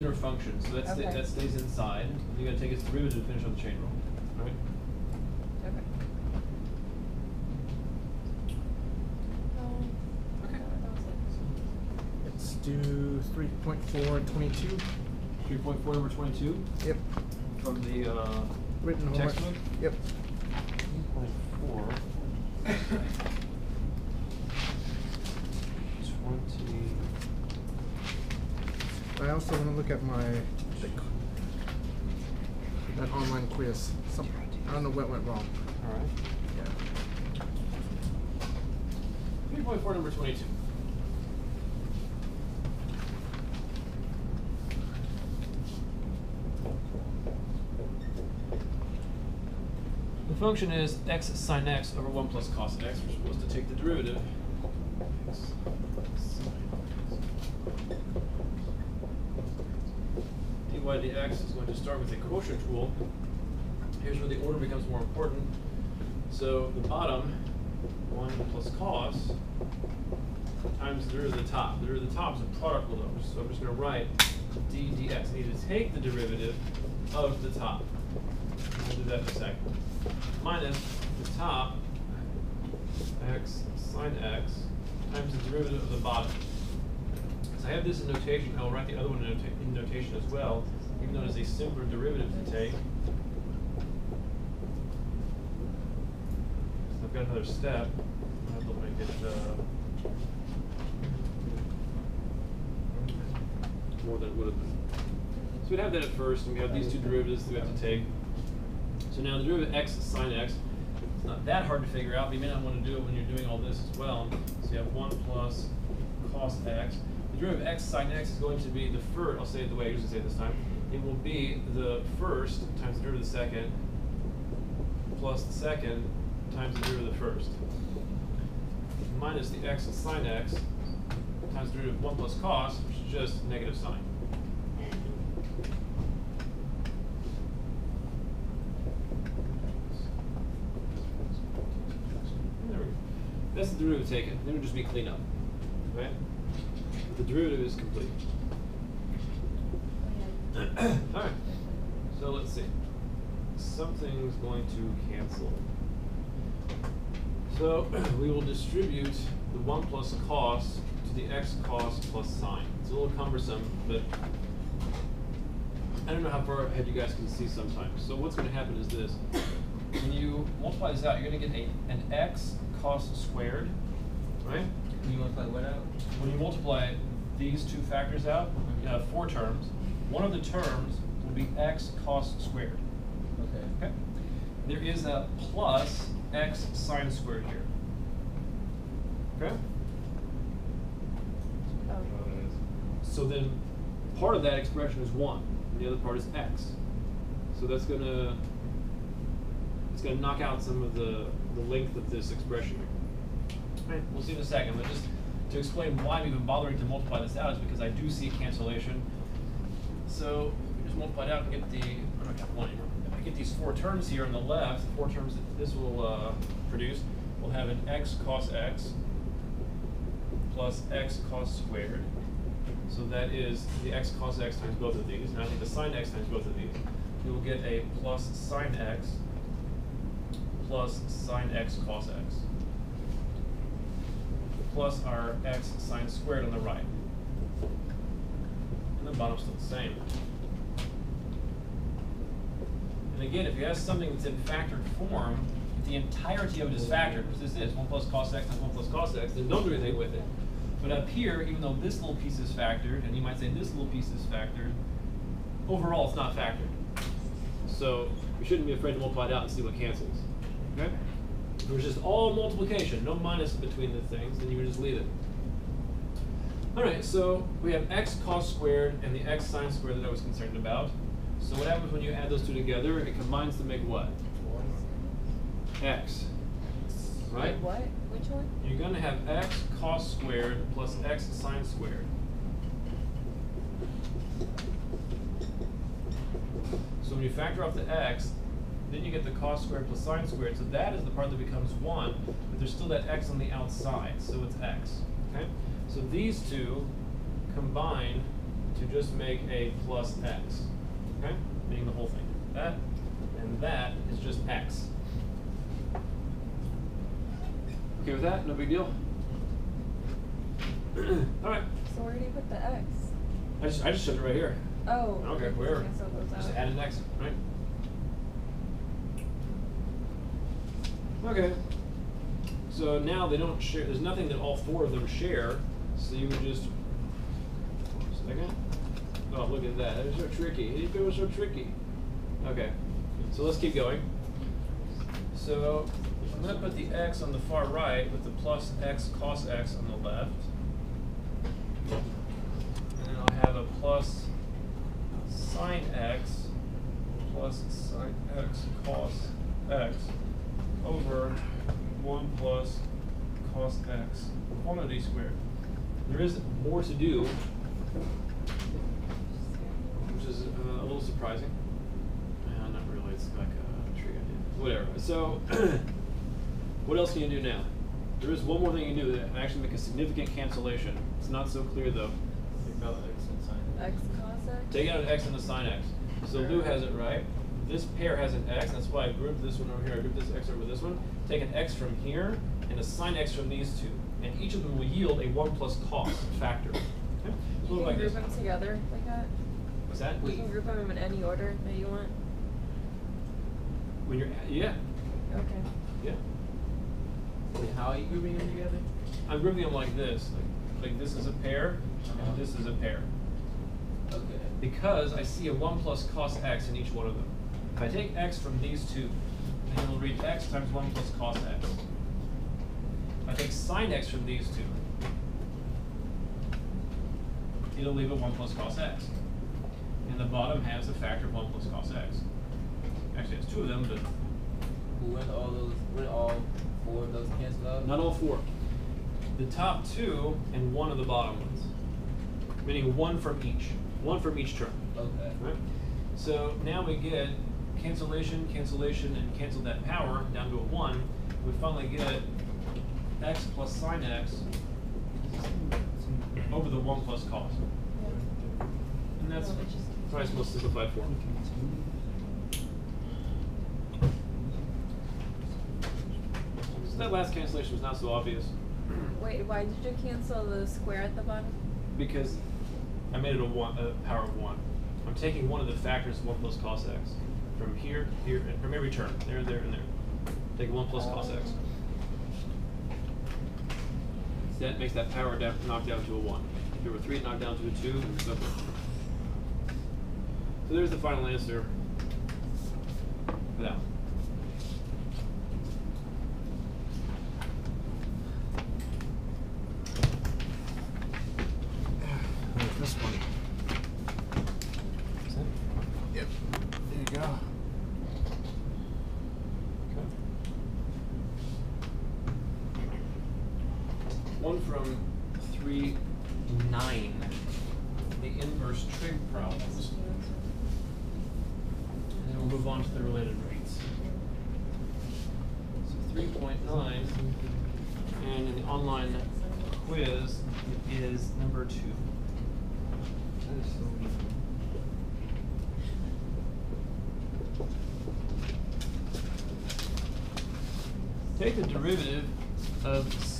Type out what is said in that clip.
inner function, so that's that stays inside. You got to take its derivative to finish off the chain rule, right? Okay. Okay. Let's do 3.4 and 22. 3.4 number 22. Yep. From the Written homework. textbook. Yep. 3.4. 20. I also want to look at that online quiz. I don't know what went wrong. All right. Yeah. 3.4 number 22. The function is x sine x over 1 plus cos x. We're supposed to take the derivative. X sine dy dx is going to start with a quotient rule. Here's where the order becomes more important. So the bottom, 1 plus cos, times the derivative of the top. The derivative of the top is a product rule, so I'm just going to write d dx. I need to take the derivative of the top. I'll do that in a second. Minus the top, x sine x, times the derivative of the bottom. So I have this in notation. I'll write the other one in notation as well, even though it is a simpler derivative to take. So I've got another step. I'll have to make it more than it would have been. So we'd have that at first, and we have these two derivatives that we have to take. So now the derivative of x sine x, it's not that hard to figure out, but you may not want to do it when you're doing all this as well. So you have 1 plus cos x. The derivative of x sine x is going to be the first, I'll say it the way I usually say it this time. It will be the first times the derivative of the second plus the second times the derivative of the first. Minus the x sine x times the derivative of 1 plus cos, which is just negative sine. That's the derivative taken. Then it would just be clean up. Okay? The derivative is complete. Alright. So let's see. Something's going to cancel. So we will distribute the 1 plus cos to the x cos plus sine. It's a little cumbersome, but I don't know how far ahead you guys can see sometimes. So what's going to happen is this. When you multiply this out, you're going to get an x cos squared, right? Can you multiply what out? When you multiply these two factors out, you have 4 terms. One of the terms will be x cos squared. Okay. There is a plus x sine squared here. Okay? So then part of that expression is 1, and the other part is x. So that's gonna knock out some of the length of this expression. Right. We'll see in a second, but just to explain why I'm even bothering to multiply this out is because I do see cancellation. So we just multiply it out and get I get these 4 terms here on the left, the 4 terms that this will produce. We'll have an x cos x plus x cos squared. So that is the x cos x times both of these. And I think the sine x times both of these. We will get a plus sine x plus sine x cos x, plus our x sine squared on the right. And the bottom's still the same. And again, if you have something that's in factored form, if the entirety of it is factored, which this is 1 plus cos x times 1 plus cos x, then don't do anything with it. But up here, even though this little piece is factored, and you might say this little piece is factored, overall it's not factored. So we shouldn't be afraid to multiply it out and see what cancels. Okay? If it was just all multiplication, no minus between the things, then you would just leave it. Alright, so we have x cos squared and the x sine squared that I was concerned about. So what happens when you add those two together? It combines to make what? X. Right? What? Which one? You're going to have x cos squared plus x sine squared. So when you factor off the x, then you get the cos squared plus sine squared. So that is the part that becomes 1, but there's still that x on the outside, so it's x. Okay? So these two combine to just make a plus x, okay? Meaning the whole thing. That and that is just x. Okay with that? No big deal? Alright. So where do you put the X? I just shoved it right here. Oh. Okay, wherever. Cancel those Just out. add an x, right? Okay. So now they don't share, there's nothing that all four of them share, so you would just, hold on a second. Oh, look at that, that was so tricky. It was so tricky. Okay, so let's keep going. So I'm gonna put the x on the far right with the plus x cos x on the left. And then I'll have a plus sine x plus sine x cos x over 1 plus cos x quantity squared. There is more to do, which is a little surprising. Not really, it's like a trick idea. Whatever. So, what else can you do now? There is one more thing you can do that actually make a significant cancellation. It's not so clear though. Take out x and sine. X cos X? Take out an x and a sine x. So Lou has it right. This pair has an x, that's why I grouped this one over here. I grouped this x over this one. Take an x from here and a sine x from these two. And each of them will yield a 1 plus cos factor. Okay? So You look can like group this. them together like that? What's that? You can group them in any order that you want? When you're, yeah, Okay. yeah. Wait, how are you grouping them together? I'm grouping them like this. Like this is a pair, Uh-huh. and this is a pair. Okay. Because I see a 1 plus cos x in each one of them. If I take x from these two, then it'll read x times 1 plus cos x. If I take sine x from these two, it'll leave a 1 plus cos x. And the bottom has a factor of 1 plus cos x. Actually, it's two of them, but When all four of those cancel out? not all four. The top two and one of the bottom ones. Meaning one from each. One from each term. Okay. Right? So now we get cancellation, cancellation, and cancel that power down to a 1. We finally get x plus sine x over the 1 plus cos. Yeah. And that's Well, it's just- probably its most simplified form. So that last cancellation was not so obvious Wait, why did you cancel the square at the bottom? because I made it a power of 1. I'm taking one of the factors of 1 plus cos x from here, here, and from every term. There, there, and there. Take 1 plus cos x. So that makes that power knock down to a 1. If there were 3, it knocked down to a 2, and so forth. So there's the final answer for that one. There's this one. Is that? Yep. There you go. Okay. One from 3.9, the inverse trig problems. And then we'll move on to the related rates. So 3.9, and in the online quiz it is number 2. That is so easy. Take the derivative of sec